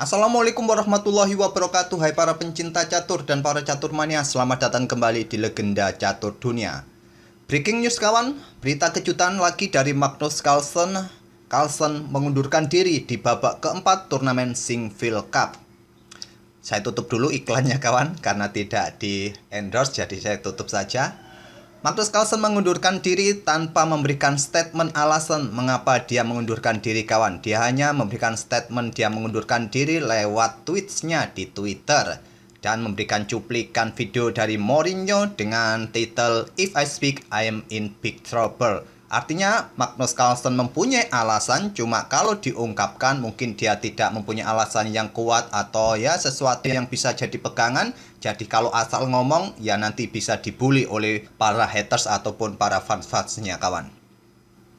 Assalamualaikum warahmatullahi wabarakatuh. Hai para pencinta catur dan para catur mania, selamat datang kembali di Legenda Catur Dunia. Breaking news kawan, berita kejutan lagi dari Magnus Carlsen. Carlsen mengundurkan diri di babak keempat turnamen Sinquefield Cup. Saya tutup dulu iklannya kawan, karena tidak di endorse, jadi saya tutup saja. Magnus Carlsen mengundurkan diri tanpa memberikan statement alasan mengapa dia mengundurkan diri kawan. Dia hanya memberikan statement dia mengundurkan diri lewat tweetsnya di Twitter dan memberikan cuplikan video dari Mourinho dengan titel "If I speak, I am in big trouble". Artinya Magnus Carlsen mempunyai alasan, cuma kalau diungkapkan mungkin dia tidak mempunyai alasan yang kuat atau ya sesuatu yang bisa jadi pegangan. Jadi kalau asal ngomong ya nanti bisa dibully oleh para haters ataupun para fans-fansnya kawan.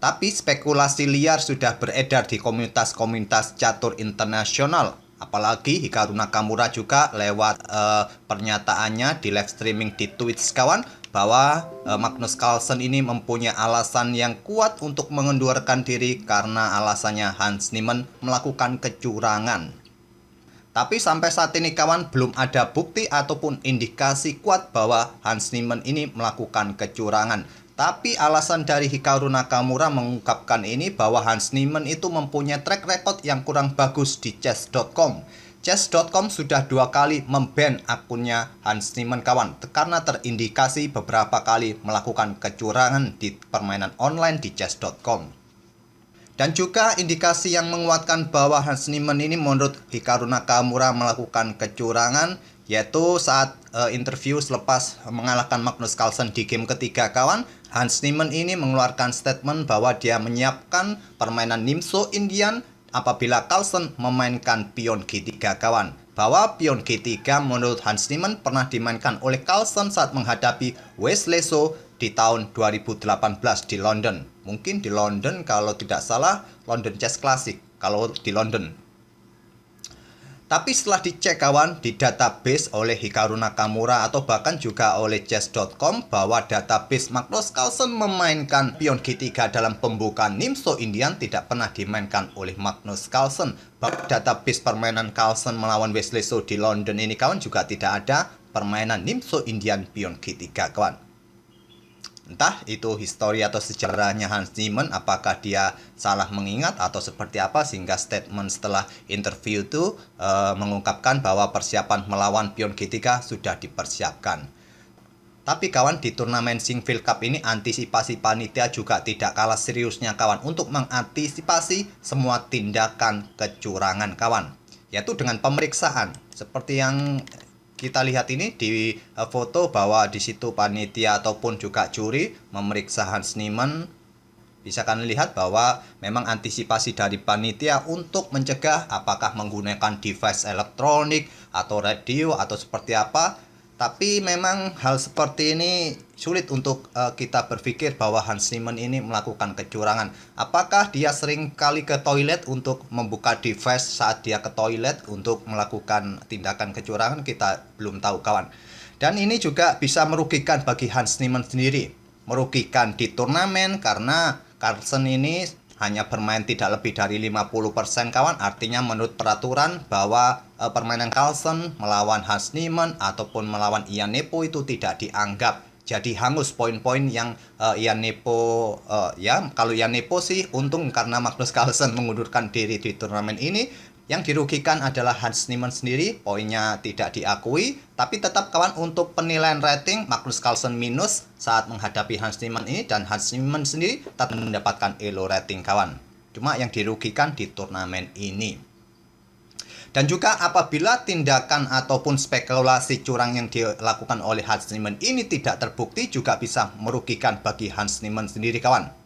Tapi spekulasi liar sudah beredar di komunitas-komunitas catur internasional. Apalagi Hikaru Nakamura juga lewat pernyataannya di live streaming di Twitch kawan, bahwa Magnus Carlsen ini mempunyai alasan yang kuat untuk mengundurkan diri karena alasannya Hans Niemann melakukan kecurangan. Tapi sampai saat ini kawan belum ada bukti ataupun indikasi kuat bahwa Hans Niemann ini melakukan kecurangan. Tapi alasan dari Hikaru Nakamura mengungkapkan ini bahwa Hans Niemann itu mempunyai track record yang kurang bagus di chess.com. Chess.com sudah 2 kali memban akunnya Hans Niemann kawan, karena terindikasi beberapa kali melakukan kecurangan di permainan online di chess.com. Dan juga indikasi yang menguatkan bahwa Hans Niemann ini menurut Hikaru Nakamura melakukan kecurangan, yaitu saat interview selepas mengalahkan Magnus Carlsen di game ketiga kawan. Hans Niemann ini mengeluarkan statement bahwa dia menyiapkan permainan Nimzo Indian apabila Carlsen memainkan pion G3 kawan. Bahwa pion G3 menurut Hans Niemann pernah dimainkan oleh Carlsen saat menghadapi Wesley So di tahun 2018 di London. Mungkin di London, kalau tidak salah London Chess Classic kalau di London. Tapi setelah dicek kawan di database oleh Hikaru Nakamura atau bahkan juga oleh chess.com bahwa database Magnus Carlsen memainkan pion G3 dalam pembukaan Nimzo Indian tidak pernah dimainkan oleh Magnus Carlsen. Bahwa database permainan Carlsen melawan Wesley So di London ini kawan juga tidak ada permainan Nimzo Indian pion G3 kawan. Entah itu histori atau sejarahnya Hans Niemann, apakah dia salah mengingat atau seperti apa sehingga statement setelah interview itu mengungkapkan bahwa persiapan melawan pion G3 sudah dipersiapkan. Tapi kawan, di turnamen Sinquefield Cup ini antisipasi panitia juga tidak kalah seriusnya kawan untuk mengantisipasi semua tindakan kecurangan kawan, yaitu dengan pemeriksaan seperti yang kita lihat ini di foto bahwa di situ panitia ataupun juga juri memeriksa Hans Niemann. Bisa kalian lihat bahwa memang antisipasi dari panitia untuk mencegah apakah menggunakan device elektronik atau radio atau seperti apa. Tapi memang hal seperti ini sulit untuk kita berpikir bahwa Hans Niemann ini melakukan kecurangan. Apakah dia sering kali ke toilet untuk membuka device saat dia ke toilet untuk melakukan tindakan kecurangan, kita belum tahu kawan. Dan ini juga bisa merugikan bagi Hans Niemann sendiri. Merugikan di turnamen karena Carlsen ini hanya bermain tidak lebih dari 50% kawan. Artinya menurut peraturan bahwa permainan Carlsen melawan Hans Niemann ataupun melawan Ian Nepo itu tidak dianggap. Jadi hangus poin-poin yang Ian Nepo, ya kalau Ian Nepo sih untung karena Magnus Carlsen mengundurkan diri di turnamen ini. Yang dirugikan adalah Hans Niemann sendiri, poinnya tidak diakui. Tapi tetap kawan, untuk penilaian rating Magnus Carlsen minus saat menghadapi Hans Niemann ini, dan Hans Niemann sendiri tetap mendapatkan elo rating kawan. Cuma yang dirugikan di turnamen ini. Dan juga apabila tindakan ataupun spekulasi curang yang dilakukan oleh Hans Niemann ini tidak terbukti, juga bisa merugikan bagi Hans Niemann sendiri kawan.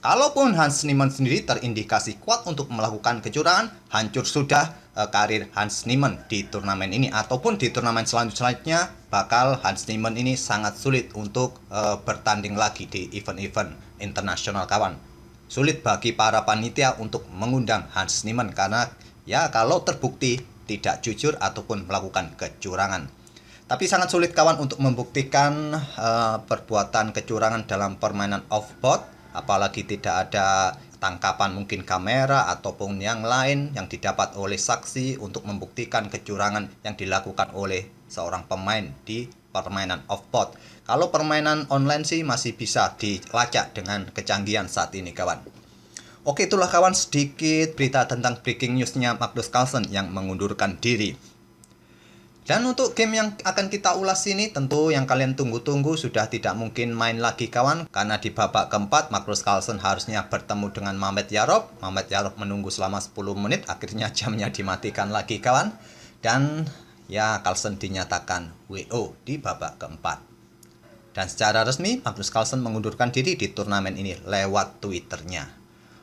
Kalaupun Hans Niemann sendiri terindikasi kuat untuk melakukan kecurangan, hancur sudah karir Hans Niemann di turnamen ini. Ataupun di turnamen selanjutnya bakal Hans Niemann ini sangat sulit untuk bertanding lagi di event-event internasional kawan. Sulit bagi para panitia untuk mengundang Hans Niemann karena ya kalau terbukti tidak jujur ataupun melakukan kecurangan. Tapi sangat sulit kawan untuk membuktikan perbuatan kecurangan dalam permainan off-board. Apalagi tidak ada tangkapan mungkin kamera ataupun yang lain yang didapat oleh saksi untuk membuktikan kecurangan yang dilakukan oleh seorang pemain di permainan off-board. Kalau permainan online sih masih bisa dilacak dengan kecanggihan saat ini kawan. Oke, itulah kawan sedikit berita tentang breaking newsnya Magnus Carlsen yang mengundurkan diri. Dan untuk game yang akan kita ulas ini tentu yang kalian tunggu-tunggu sudah tidak mungkin main lagi kawan. Karena di babak keempat Magnus Carlsen harusnya bertemu dengan Mamet Yarov. Mamet Yarov menunggu selama 10 menit, akhirnya jamnya dimatikan lagi kawan. Dan ya Carlsen dinyatakan WO di babak keempat. Dan secara resmi Magnus Carlsen mengundurkan diri di turnamen ini lewat Twitternya.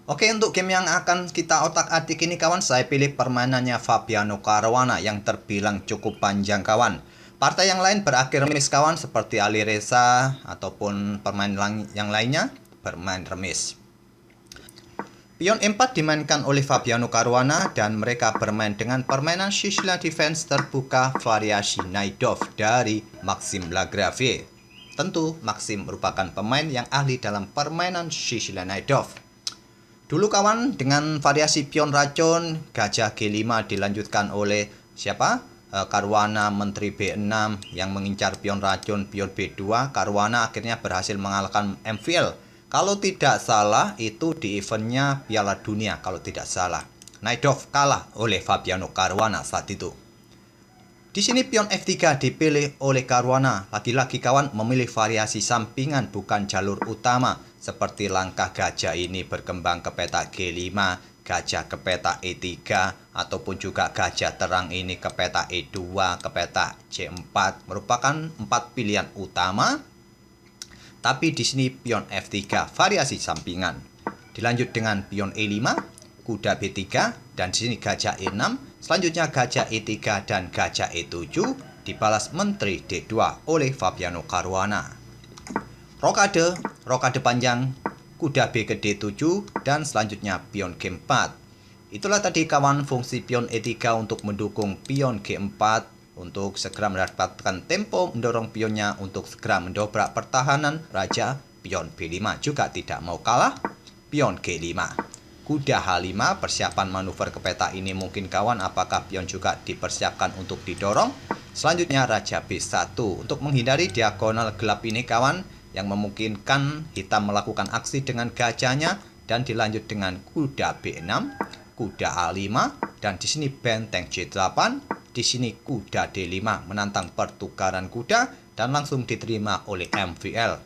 Oke, untuk game yang akan kita otak-atik ini kawan, saya pilih permainannya Fabiano Caruana yang terbilang cukup panjang kawan. Partai yang lain berakhir remis kawan, seperti Ali Reza ataupun pemain yang lainnya bermain remis. Pion E4 dimainkan oleh Fabiano Caruana dan mereka bermain dengan permainan Sicilian Defense terbuka variasi Najdov dari Maxime Lagrave. Tentu Maxime merupakan pemain yang ahli dalam permainan Sicilian Najdov. Dulu kawan, dengan variasi pion racun, gajah G5 dilanjutkan oleh siapa? Caruana Menteri B6 yang mengincar pion racun, pion B2. Caruana akhirnya berhasil mengalahkan MVL. Kalau tidak salah, itu di eventnya Piala Dunia, kalau tidak salah. Najdov kalah oleh Fabiano Caruana saat itu. Di sini pion F3 dipilih oleh Caruana. Lagi-lagi kawan memilih variasi sampingan bukan jalur utama. Seperti langkah gajah ini berkembang ke peta G5, gajah ke peta E3, ataupun juga gajah terang ini ke peta E2, ke peta C4. Merupakan 4 pilihan utama. Tapi di sini pion F3 variasi sampingan. Dilanjut dengan pion E5, kuda B3, dan di sini gajah E6. Selanjutnya gajah E3 dan gajah E7 dibalas Menteri D2 oleh Fabiano Caruana. Rokade panjang, kuda B ke D7, dan selanjutnya pion G4. Itulah tadi kawan fungsi pion E3 untuk mendukung pion G4 untuk segera mendapatkan tempo mendorong pionnya untuk segera mendobrak pertahanan raja. Pion B5 juga tidak mau kalah, pion G5. Kuda H5 persiapan manuver ke peta ini mungkin kawan, apakah pion juga dipersiapkan untuk didorong. Selanjutnya raja B1 untuk menghindari diagonal gelap ini kawan, yang memungkinkan hitam melakukan aksi dengan gajahnya, dan dilanjut dengan kuda B6, kuda A5, dan di sini benteng C8, di sini kuda D5 menantang pertukaran kuda dan langsung diterima oleh MVL.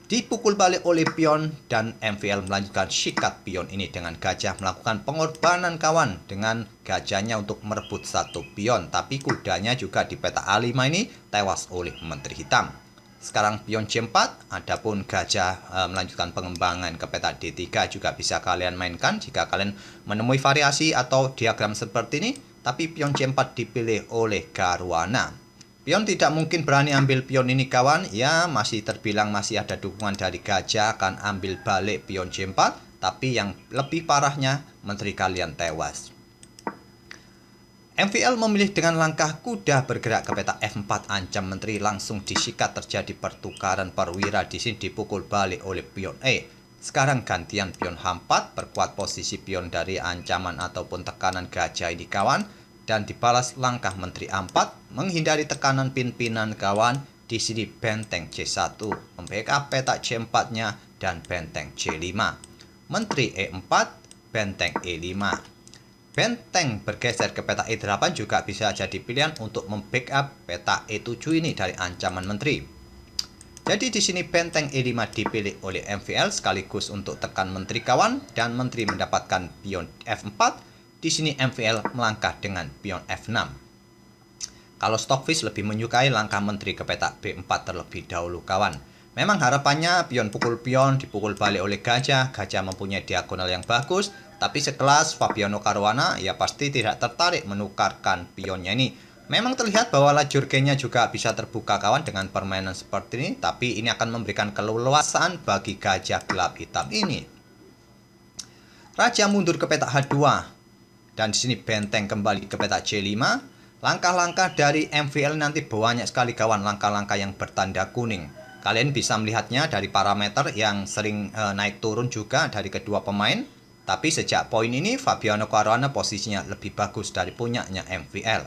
Dipukul balik oleh pion dan MVL melanjutkan sikat pion ini dengan gajah melakukan pengorbanan kawan dengan gajahnya untuk merebut satu pion, tapi kudanya juga di peta A5 ini tewas oleh Menteri Hitam. Sekarang pion C4, adapun gajah melanjutkan pengembangan ke peta D3 juga bisa kalian mainkan jika kalian menemui variasi atau diagram seperti ini. Tapi pion C4 dipilih oleh Caruana. Pion tidak mungkin berani ambil pion ini kawan, ya masih terbilang masih ada dukungan dari gajah akan ambil balik pion C4. Tapi yang lebih parahnya, menteri kalian tewas. MVL memilih dengan langkah kuda bergerak ke peta F4, ancam menteri langsung disikat, terjadi pertukaran perwira. Di sini dipukul balik oleh pion E. Sekarang gantian pion H4, perkuat posisi pion dari ancaman ataupun tekanan gajah ini kawan, dan dibalas langkah menteri A4 menghindari tekanan pin-pinan kawan. Di sini benteng C1 membackup peta C4-nya dan benteng C5. Menteri E4, benteng E5. Benteng bergeser ke peta E8 juga bisa jadi pilihan untuk membackup peta E7 ini dari ancaman menteri. Jadi di sini benteng E5 dipilih oleh MVL sekaligus untuk tekan menteri kawan, dan menteri mendapatkan pion F4. Di sini MVL melangkah dengan pion F6. Kalau Stockfish lebih menyukai langkah menteri ke peta B4 terlebih dahulu kawan. Memang harapannya pion pukul pion dipukul balik oleh gajah. Gajah mempunyai diagonal yang bagus, tapi sekelas Fabiano Caruana ya pasti tidak tertarik menukarkan pionnya ini. Memang terlihat bahwa lajur G-nya juga bisa terbuka kawan dengan permainan seperti ini, tapi ini akan memberikan keleluasaan bagi gajah gelap hitam ini. Raja mundur ke peta H2, dan di sini benteng kembali ke peta C5. Langkah-langkah dari MVL nanti banyak sekali kawan, langkah-langkah yang bertanda kuning. Kalian bisa melihatnya dari parameter yang sering naik turun juga dari kedua pemain. Tapi sejak poin ini Fabiano Caruana posisinya lebih bagus dari punyanya MVL.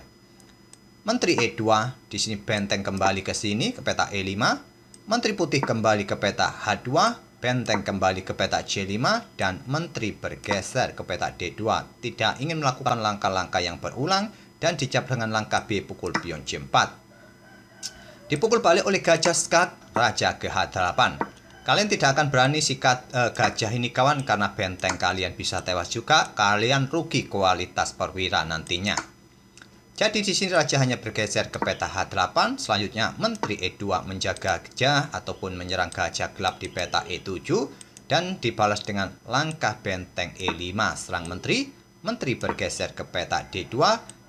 Menteri E2 di sini benteng kembali ke sini ke peta E5. Menteri putih kembali ke peta H2, benteng kembali ke peta C5, dan menteri bergeser ke peta D2. Tidak ingin melakukan langkah-langkah yang berulang dan dicap dengan langkah B pukul pion C4. Dipukul balik oleh gajah skak, raja ke H8. Kalian tidak akan berani sikat gajah ini kawan, karena benteng kalian bisa tewas juga. Kalian rugi kualitas perwira nantinya. Jadi di sini raja hanya bergeser ke peta H8. Selanjutnya menteri E2 menjaga gajah ataupun menyerang gajah gelap di peta E7 dan dibalas dengan langkah benteng E5 serang menteri. Menteri bergeser ke peta D2.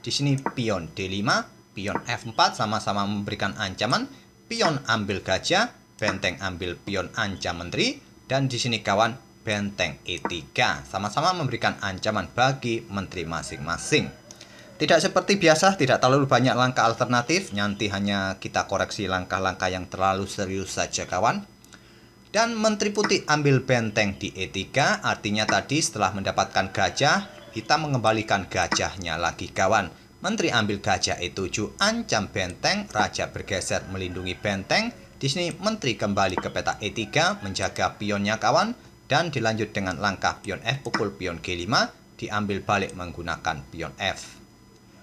Di sini pion D5, pion F4 sama-sama memberikan ancaman. Pion ambil gajah, benteng ambil pion ancam menteri, dan di sini kawan benteng E3 sama-sama memberikan ancaman bagi menteri masing-masing. Tidak seperti biasa, tidak terlalu banyak langkah alternatif, nanti hanya kita koreksi langkah-langkah yang terlalu serius saja kawan. Dan menteri putih ambil benteng di E3, artinya tadi setelah mendapatkan gajah, kita mengembalikan gajahnya lagi kawan. Menteri ambil gajah E7, ancam benteng, raja bergeser melindungi benteng. Di sini menteri kembali ke peta E3, menjaga pionnya kawan, dan dilanjut dengan langkah pion F pukul pion G5, diambil balik menggunakan pion F.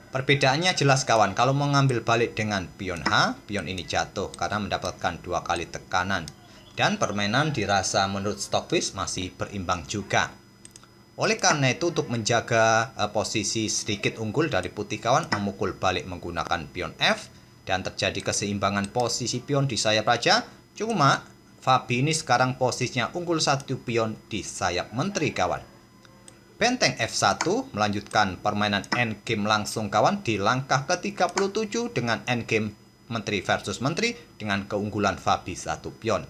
Perbedaannya jelas kawan, kalau mengambil balik dengan pion H, pion ini jatuh karena mendapatkan 2 kali tekanan. Dan permainan dirasa menurut Stockfish masih berimbang juga. Oleh karena itu untuk menjaga posisi sedikit unggul dari putih kawan, memukul balik menggunakan pion F. Dan terjadi keseimbangan posisi pion di sayap raja. Cuma Fabi ini sekarang posisinya unggul 1 pion di sayap menteri kawan. Benteng F1 melanjutkan permainan endgame langsung kawan di langkah ke-37 dengan endgame menteri versus menteri dengan keunggulan Fabi 1 pion.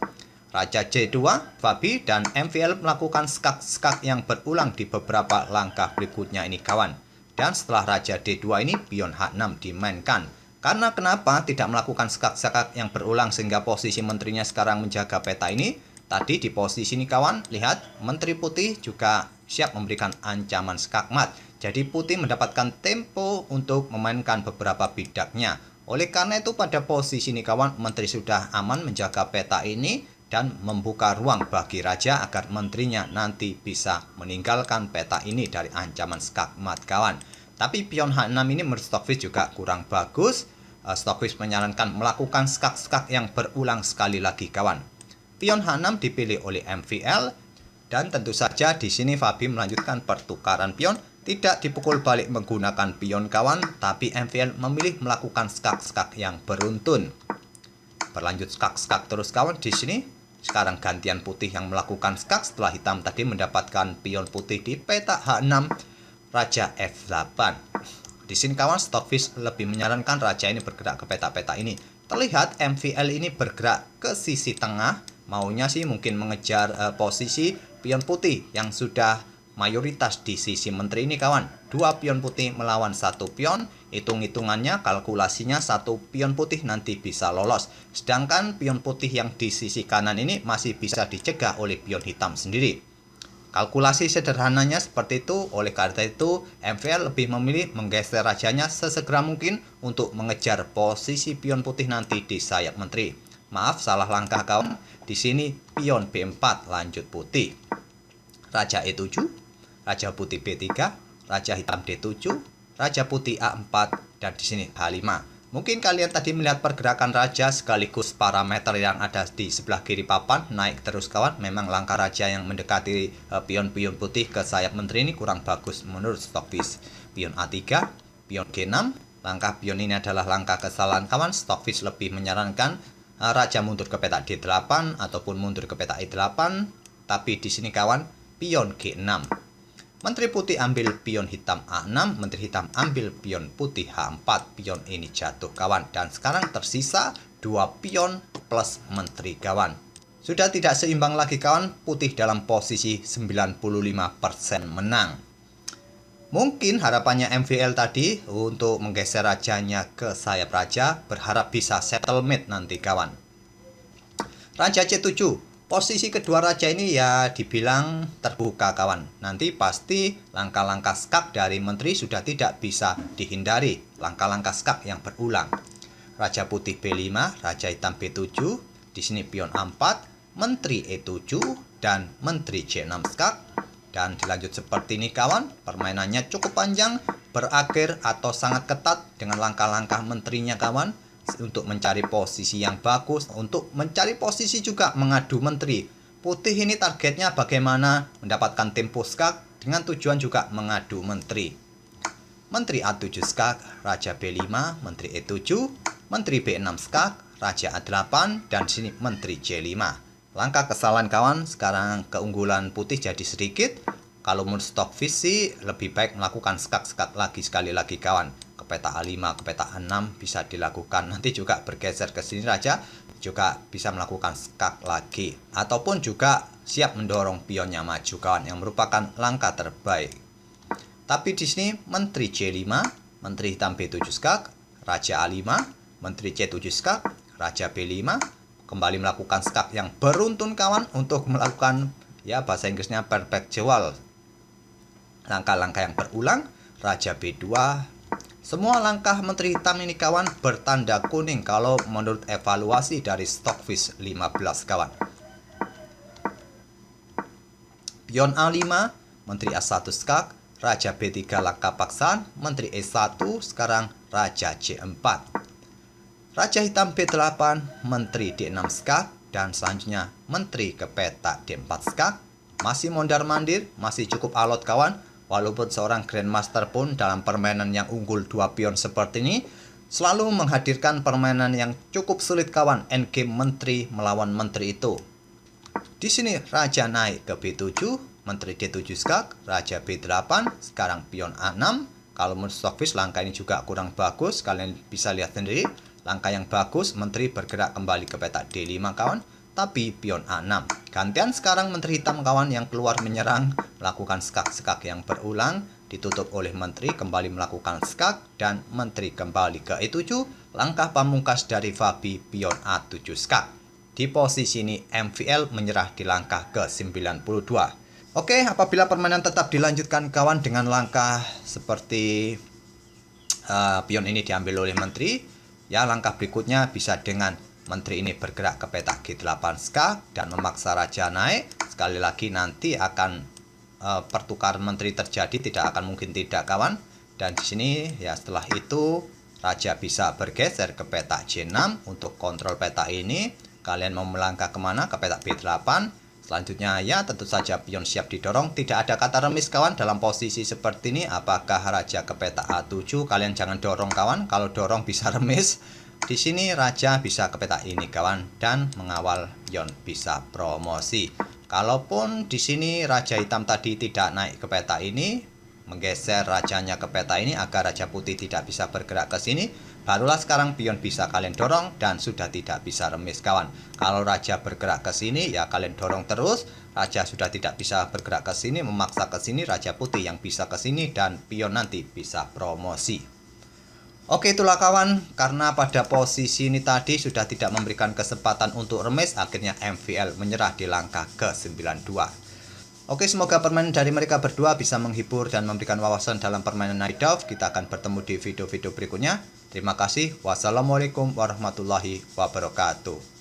Raja C2, Fabi dan MVL melakukan skak-skak yang berulang di beberapa langkah berikutnya ini kawan. Dan setelah Raja D2 ini pion H6 dimainkan. Karena kenapa tidak melakukan skak-skak yang berulang sehingga posisi menterinya sekarang menjaga peta ini? Tadi di posisi ini kawan, lihat menteri putih juga siap memberikan ancaman skakmat. Jadi putih mendapatkan tempo untuk memainkan beberapa bidaknya. Oleh karena itu pada posisi ini kawan, menteri sudah aman menjaga peta ini dan membuka ruang bagi raja agar menterinya nanti bisa meninggalkan peta ini dari ancaman skakmat kawan. Tapi pion H6 ini menurut Stockfish juga kurang bagus. Stockfish menyarankan melakukan skak-skak yang berulang sekali lagi kawan. Pion H6 dipilih oleh MVL dan tentu saja di sini Fabi melanjutkan pertukaran pion, tidak dipukul balik menggunakan pion kawan, tapi MVL memilih melakukan skak-skak yang beruntun. Berlanjut skak-skak terus kawan di sini. Sekarang gantian putih yang melakukan skak setelah hitam tadi mendapatkan pion putih di peta H6, raja F8. Di sini kawan Stockfish lebih menyarankan raja ini bergerak ke peta-peta ini. Terlihat MVL ini bergerak ke sisi tengah. Maunya sih mungkin mengejar posisi pion putih yang sudah mayoritas di sisi menteri ini kawan. 2 pion putih melawan 1 pion. Hitung-hitungannya kalkulasinya 1 pion putih nanti bisa lolos. Sedangkan pion putih yang di sisi kanan ini masih bisa dicegah oleh pion hitam sendiri. Kalkulasi sederhananya seperti itu. Oleh karena itu MVL lebih memilih menggeser rajanya sesegera mungkin untuk mengejar posisi pion putih nanti di sayap menteri. Maaf, salah langkah kawan. Di sini pion B4 lanjut putih. Raja E7, raja putih B3, raja hitam D7, raja putih A4 dan di sini H5. Mungkin kalian tadi melihat pergerakan raja sekaligus parameter yang ada di sebelah kiri papan naik terus kawan. Memang langkah raja yang mendekati pion-pion putih ke sayap menteri ini kurang bagus menurut Stockfish. Pion A3, pion G6. Langkah pion ini adalah langkah kesalahan kawan. Stockfish lebih menyarankan raja mundur ke peta D8 ataupun mundur ke peta E8. Tapi di sini kawan, pion G6. Menteri putih ambil pion hitam A6, menteri hitam ambil pion putih H4. Pion ini jatuh kawan. Dan sekarang tersisa 2 pion plus menteri kawan. Sudah tidak seimbang lagi kawan, putih dalam posisi 95% menang. Mungkin harapannya MVL tadi untuk menggeser rajanya ke sayap raja, berharap bisa settlement nanti kawan. Raja C7. Posisi kedua raja ini ya dibilang terbuka kawan. Nanti pasti langkah-langkah skak dari menteri sudah tidak bisa dihindari. Langkah-langkah skak yang berulang. Raja putih B5, raja hitam B7. Di sini pion A4, menteri E7 dan menteri C6 skak. Dan dilanjut seperti ini kawan. Permainannya cukup panjang, berakhir atau sangat ketat dengan langkah-langkah menterinya kawan. Untuk mencari posisi yang bagus, untuk mencari posisi juga mengadu menteri. Putih ini targetnya bagaimana mendapatkan tempo skak dengan tujuan juga mengadu menteri. Menteri A7 skak, raja B5, menteri E7, menteri B6 skak, raja A8, dan sini menteri C5. Langkah kesalahan kawan, sekarang keunggulan putih jadi sedikit. Kalau menurut Stockfish sih lebih baik melakukan skak-skak lagi sekali lagi kawan. Ke peta A5, ke peta A6 bisa dilakukan. Nanti juga bergeser ke sini raja juga bisa melakukan skak lagi. Ataupun juga siap mendorong pionnya maju kawan, yang merupakan langkah terbaik. Tapi di sini menteri C5, menteri hitam B7 skak, raja A5, menteri C7 skak, raja B5, kembali melakukan skak yang beruntun kawan untuk melakukan ya bahasa Inggrisnya perpetual. Langkah-langkah yang berulang, raja B2. Semua langkah menteri hitam ini kawan bertanda kuning kalau menurut evaluasi dari Stockfish 15 kawan. Pion A5, menteri A1 skak, raja B3 langkah paksaan, menteri E1, sekarang raja C4. Raja hitam B8, menteri D6 skak, dan selanjutnya menteri ke peta D4 skak. Masih mondar-mandir, masih cukup alot kawan. Walaupun seorang Grandmaster pun dalam permainan yang unggul 2 pion seperti ini selalu menghadirkan permainan yang cukup sulit kawan, endgame menteri melawan menteri itu. Di sini raja naik ke B7, menteri D7 skak, raja B8, sekarang pion A6. Kalau menurut Stockfish langkah ini juga kurang bagus, kalian bisa lihat sendiri. Langkah yang bagus, menteri bergerak kembali ke peta D5 kawan. Tapi pion A6. Gantian sekarang menteri hitam kawan yang keluar menyerang, melakukan skak-skak yang berulang, ditutup oleh menteri, kembali melakukan skak, dan menteri kembali ke E7. Langkah pamungkas dari Fabi, pion A7 skak. Di posisi ini MVL menyerah di langkah ke-92. Oke, apabila permainan tetap dilanjutkan kawan dengan langkah seperti pion ini diambil oleh menteri, ya langkah berikutnya bisa dengan menteri ini bergerak ke peta G8 skak dan memaksa raja naik. Sekali lagi nanti akan pertukaran menteri terjadi, tidak akan mungkin tidak kawan. Dan di sini ya setelah itu raja bisa bergeser ke peta J6 untuk kontrol peta ini. Kalian mau melangkah kemana? Ke peta B8. Selanjutnya ya tentu saja pion siap didorong. Tidak ada kata remis kawan dalam posisi seperti ini. Apakah raja ke peta A7? Kalian jangan dorong kawan. Kalau dorong bisa remis. Di sini raja bisa ke peta ini kawan dan mengawal pion bisa promosi. Kalaupun di sini raja hitam tadi tidak naik ke peta ini, menggeser rajanya ke peta ini agar raja putih tidak bisa bergerak ke sini, barulah sekarang pion bisa kalian dorong dan sudah tidak bisa remis kawan. Kalau raja bergerak ke sini ya kalian dorong terus, raja sudah tidak bisa bergerak ke sini, memaksa ke sini, raja putih yang bisa ke sini dan pion nanti bisa promosi. Oke, itulah kawan, karena pada posisi ini tadi sudah tidak memberikan kesempatan untuk remis, akhirnya MVL menyerah di langkah ke-92. Oke, semoga permainan dari mereka berdua bisa menghibur dan memberikan wawasan dalam permainan Night Dive. Kita akan bertemu di video-video berikutnya. Terima kasih. Wassalamualaikum warahmatullahi wabarakatuh.